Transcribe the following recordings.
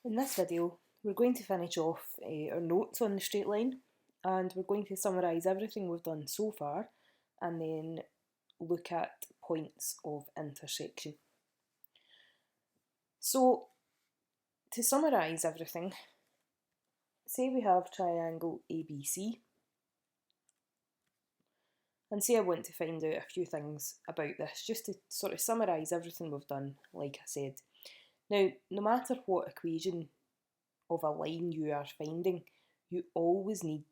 In this video, we're going to finish off our notes on the straight line, and we're going to summarise everything we've done so far and then look at points of intersection. So, to summarise everything, say we have triangle ABC, and say I want to find out a few things about this, just to sort of summarise everything we've done, like I said. Now, no matter what equation of a line you are finding, you always need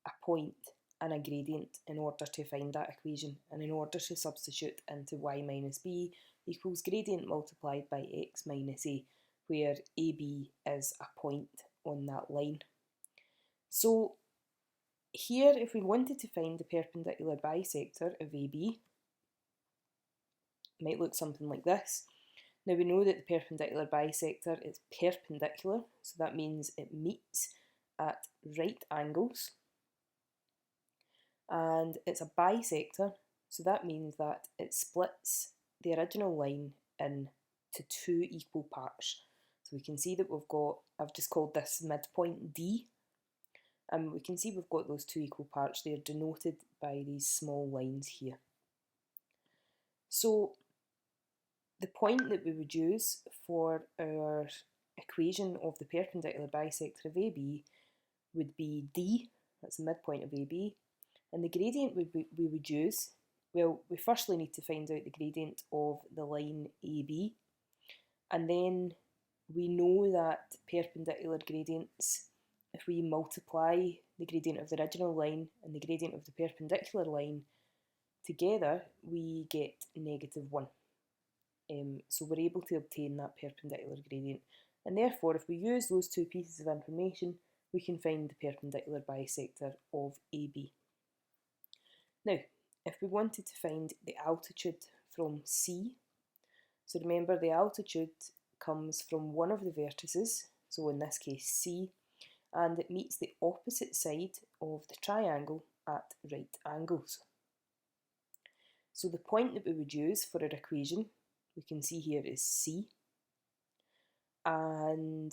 a point and a gradient in order to find that equation, and in order to substitute into y minus b equals gradient multiplied by x minus a, where AB is a point on that line. So here, if we wanted to find the perpendicular bisector of AB, it might look something like this. Now we know that the perpendicular bisector is perpendicular, so that means it meets at right angles. And it's a bisector, so that means that it splits the original line into two equal parts. So we can see that we've got, I've just called this midpoint D, and we can see we've got those two equal parts. They're denoted by these small lines here. So the point that we would use for our equation of the perpendicular bisector of AB would be D, that's the midpoint of AB, and the gradient we would use, well, we firstly need to find out the gradient of the line AB, and then we know that perpendicular gradients, if we multiply the gradient of the original line and the gradient of the perpendicular line together, we get -1. So we're able to obtain that perpendicular gradient, and therefore if we use those two pieces of information, we can find the perpendicular bisector of AB. Now, if we wanted to find the altitude from C, so remember the altitude comes from one of the vertices, so in this case C, and it meets the opposite side of the triangle at right angles. So the point that we would use for our equation, we can see here, is C. And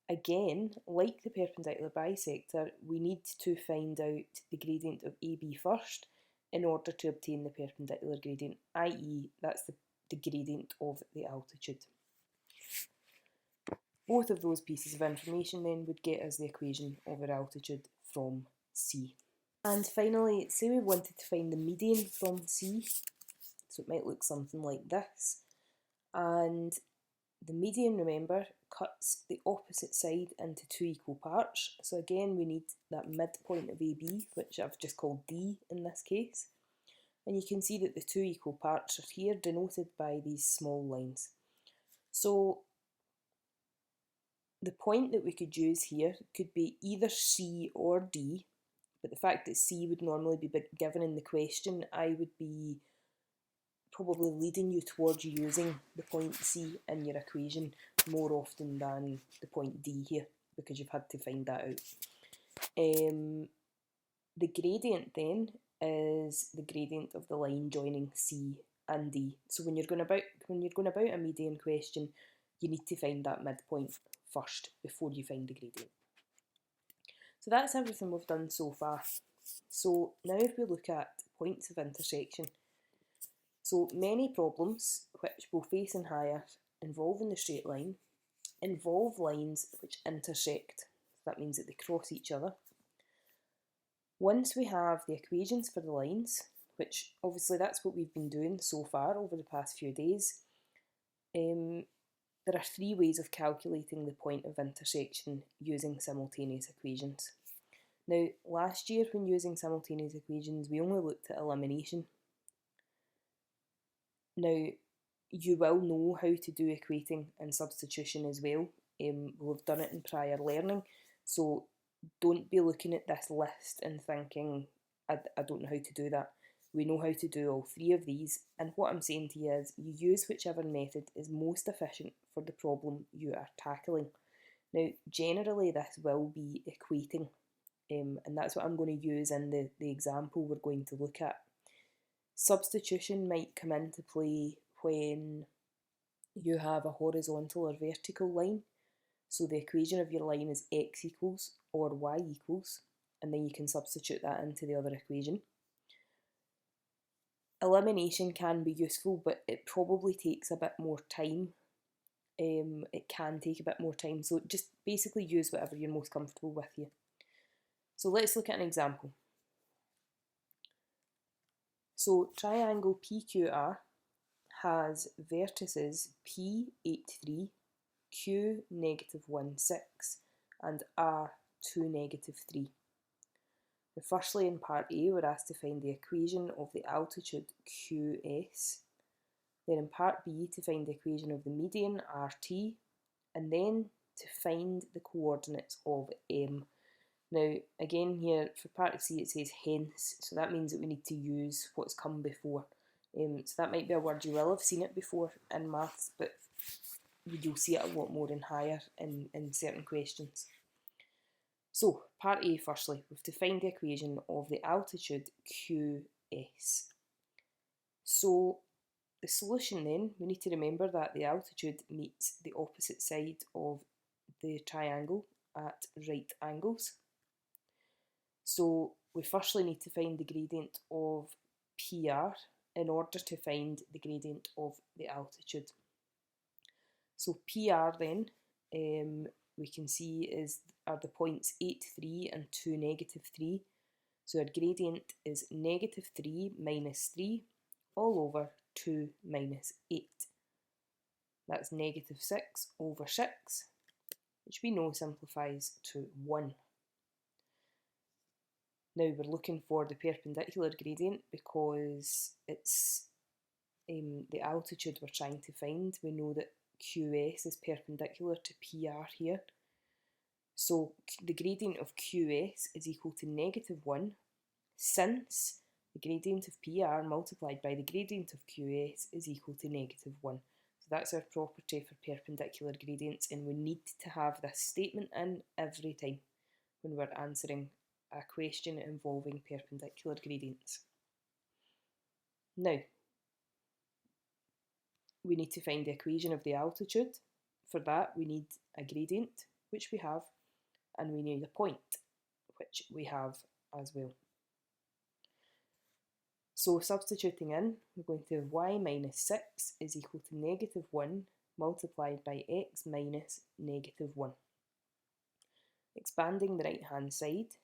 again, like the perpendicular bisector, we need to find out the gradient of AB first in order to obtain the perpendicular gradient, i.e. that's the gradient of the altitude. Both of those pieces of information then would get us the equation of our altitude from C. And finally, say we wanted to find the median from C, so it might look something like this, and the median, remember, cuts the opposite side into two equal parts, so again we need that midpoint of AB, which I've just called D in this case, and you can see that the two equal parts are here denoted by these small lines. So the point that we could use here could be either C or D, but the fact that C would normally be given in the question, I would be probably leading you towards using the point C in your equation more often than the point D here, because you've had to find that out. The gradient then is the gradient of the line joining C and D. So when you're going about a median question, you need to find that midpoint first before you find the gradient. So that's everything we've done so far. So now if we look at points of intersection, so many problems which we'll face in higher involving the straight line involve lines which intersect. So that means that they cross each other. Once we have the equations for the lines, which obviously that's what we've been doing so far over the past few days, there are three ways of calculating the point of intersection using simultaneous equations. Now, last year when using simultaneous equations, we only looked at elimination. Now, you will know how to do equating and substitution as well. We've done it in prior learning, so don't be looking at this list and thinking, I don't know how to do that. We know how to do all three of these, and what I'm saying to you is you use whichever method is most efficient for the problem you are tackling. Now, generally this will be equating, and that's what I'm going to use in the example we're going to look at. Substitution might come into play when you have a horizontal or vertical line. So the equation of your line is x equals or y equals, and then you can substitute that into the other equation. Elimination can be useful, but it probably takes a bit more time. It can take a bit more time, so just basically use whatever you're most comfortable with here. So let's look at an example. So triangle PQR has vertices P 83, Q negative 1, 6, and R 2, negative 3. Now firstly, in part A, we're asked to find the equation of the altitude QS. Then in part B, to find the equation of the median RT, and then to find the coordinates of M. Now, again here, for part C it says hence, so that means that we need to use what's come before. So that might be a word you will have seen it before in maths, but you'll see it a lot more in higher in certain questions. So, part A firstly, we have to find the equation of the altitude QS. So, the solution then, we need to remember that the altitude meets the opposite side of the triangle at right angles. So we firstly need to find the gradient of PR in order to find the gradient of the altitude. So PR then, we can see are the points 8, 3 and 2, negative 3. So our gradient is negative 3 minus 3 all over 2 minus 8. That's negative 6 over 6, which we know simplifies to 1. Now we're looking for the perpendicular gradient because it's the altitude we're trying to find. We know that QS is perpendicular to PR here. So the gradient of QS is equal to negative 1 since the gradient of PR multiplied by the gradient of QS is equal to negative 1. So that's our property for perpendicular gradients, and we need to have this statement in every time when we're answering a question involving perpendicular gradients. Now, we need to find the equation of the altitude. For that, we need a gradient, which we have, and we need a point, which we have as well. So substituting in, we're going to have y minus 6 is equal to negative 1 multiplied by x minus negative 1. Expanding the right hand side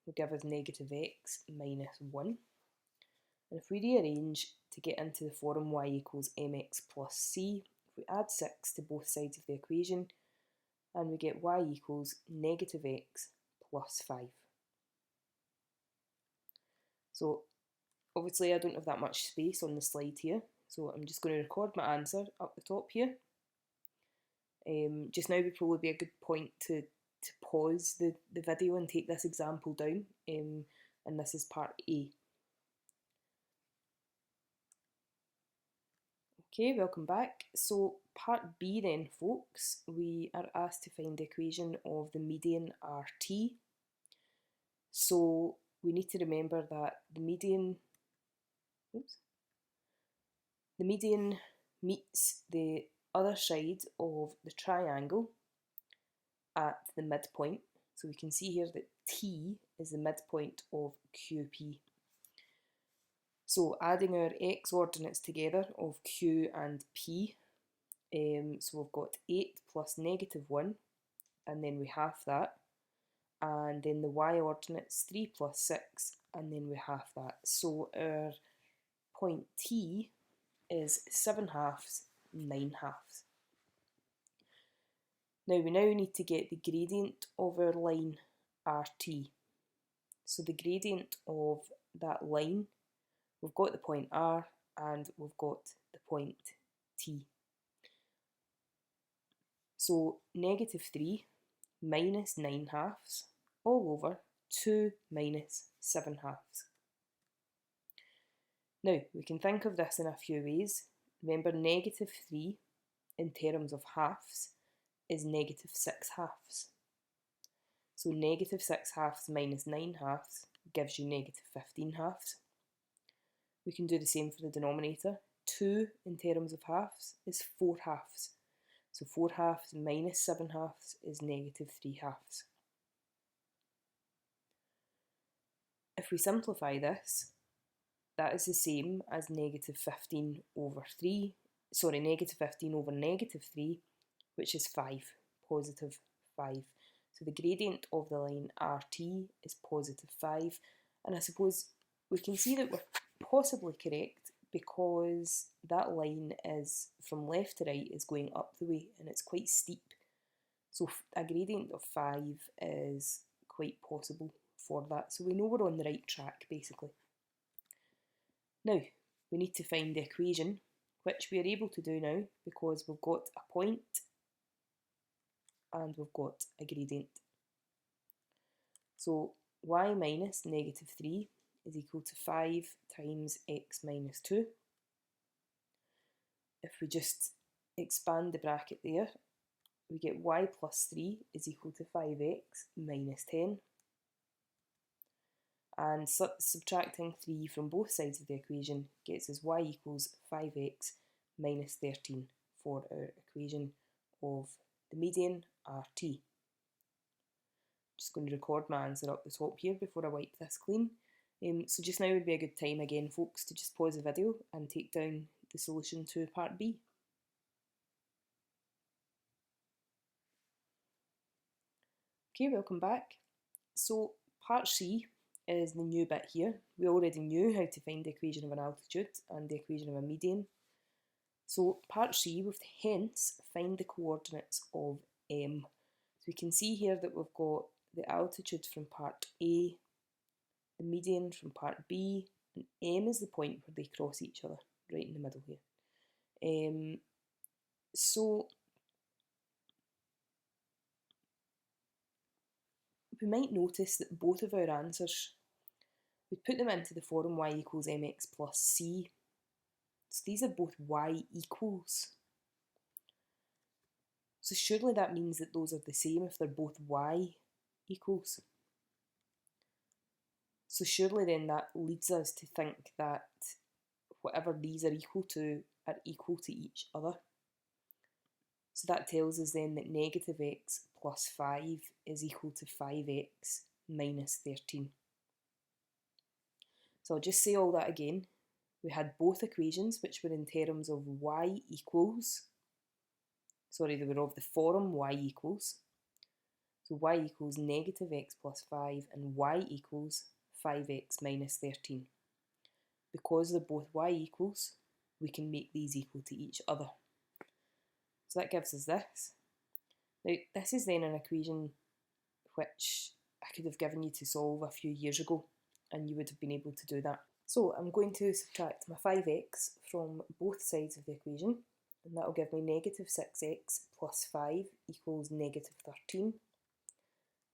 will give us negative x minus 1. And if we rearrange to get into the form y equals mx plus c, if we add 6 to both sides of the equation, and we get y equals negative x plus 5. So obviously I don't have that much space on the slide here, so I'm just going to record my answer up the top here. Just now would probably be a good point to pause the video and take this example down, and this is part A. Okay, welcome back. So part B then, folks, we are asked to find the equation of the median RT. So we need to remember that the median meets the other side of the triangle at the midpoint. So we can see here that T is the midpoint of QP. So adding our x ordinates together of Q and P, so we've got 8 plus negative 1, and then we half that, and then the y ordinates 3 plus 6, and then we half that. So our point T is 7 halves, 9 halves. Now we need to get the gradient of our line RT. So the gradient of that line, we've got the point R and we've got the point T. So negative 3 minus 9 halves all over 2 minus 7 halves. Now we can think of this in a few ways. Remember, negative 3 in terms of halves is negative 6 halves. So negative 6 halves minus 9 halves gives you negative 15 halves. We can do the same for the denominator. 2 in terms of halves is 4 halves. So 4/2 minus 7/2 is -3/2. If we simplify this, that is the same as -15 over 3, sorry, -15 over -3, which is 5, positive 5. So the gradient of the line RT is positive 5, and I suppose we can see that we're possibly correct because that line is from left to right is going up the way and it's quite steep. So a gradient of 5 is quite possible for that. So we know we're on the right track basically. Now we need to find the equation, which we are able to do now because we've got a point and we've got a gradient. So y minus -3 is equal to 5 times x minus 2. If we just expand the bracket there, we get y plus 3 is equal to 5x minus 10. And subtracting 3 from both sides of the equation gets us y equals 5x minus 13 for our equation of the median RT. Just going to record my answer up the top here before I wipe this clean. So just now would be a good time again, folks, to just pause the video and take down the solution to part B. Okay, welcome back. So part C is the new bit here. We already knew how to find the equation of an altitude and the equation of a median. So part C, we have to hence find the coordinates of M. So we can see here that we've got the altitude from part A, the median from part B, and M is the point where they cross each other, right in the middle here. So we might notice that both of our answers, we put them into the form y equals mx plus c. So these are both y equals. So surely that means that those are the same if they're both y equals. So surely then that leads us to think that whatever these are equal to each other. So that tells us then that negative x plus 5 is equal to 5x minus 13. So I'll just say all that again. We had both equations which were in terms of y equals, sorry, they were of the form y equals. So y equals negative x plus 5 and y equals 5x minus 13. Because they're both y equals, we can make these equal to each other. So that gives us this. Now, this is then an equation which I could have given you to solve a few years ago, and you would have been able to do that. So I'm going to subtract my 5x from both sides of the equation, and that will give me negative 6x plus 5 equals negative 13.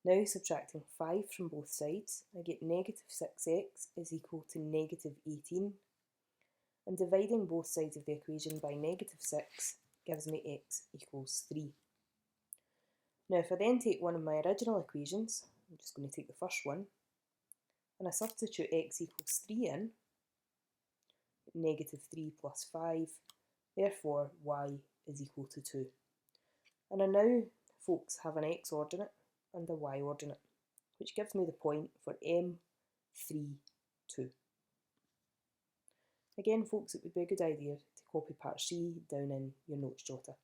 Now subtracting 5 from both sides, I get negative 6x is equal to negative 18, and dividing both sides of the equation by negative 6 gives me x equals 3. Now if I then take one of my original equations, I'm just going to take the first one, and I substitute x equals 3 in, negative 3 plus 5, therefore y is equal to 2. And I now, folks, have an x ordinate and a y ordinate, which gives me the point for M, 3, 2. Again, folks, it would be a good idea to copy part C down in your notes jotter.